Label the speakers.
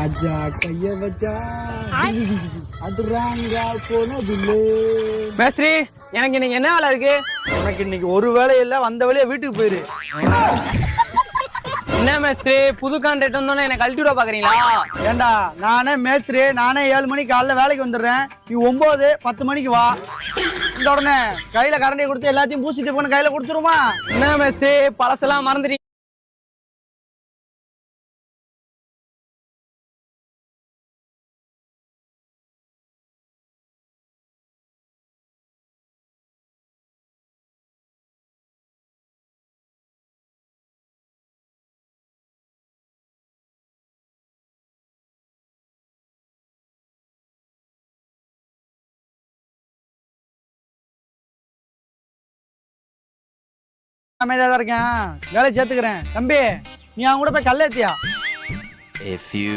Speaker 1: ராஜா கைய வச்சா அதுறாங்க போனதில்லை.
Speaker 2: மேஸ்திரி, எனக்கு இன்னைக்கு என்ன வேலை இருக்கு?
Speaker 1: உனக்கு இன்னைக்கு ஒரு வேலை இல்ல, வந்த வேலையை வீட்டுக்கு போயிரு.
Speaker 2: என்ன மேஸ்திரி, புது கான்ட்ராக்ட் வந்தோன்னே என்ன கழட்டி விட பாக்குறீங்களா?
Speaker 1: ஏண்டா, நானே மேஸ்திரி, நானே 7 மணிக்கு காலைல வேலைக்கு வந்துடுறேன். நீ 9, 10 மணிக்கு வா. இந்த உடனே கையில கரண்டியை கொடுத்து எல்லாத்தையும் பூசிட்டு போன கையில கொடுத்துருமா?
Speaker 2: என்ன மேஸ்திரி, பழசெல்லாம் மறந்துட்டீங்க.
Speaker 1: அமைதியா தான் இருக்கேன், வேலையை சேர்த்துக்கிறேன். தம்பி, நீ அவங்க கூட போய் கல்ல ஏத்தியா?
Speaker 3: A few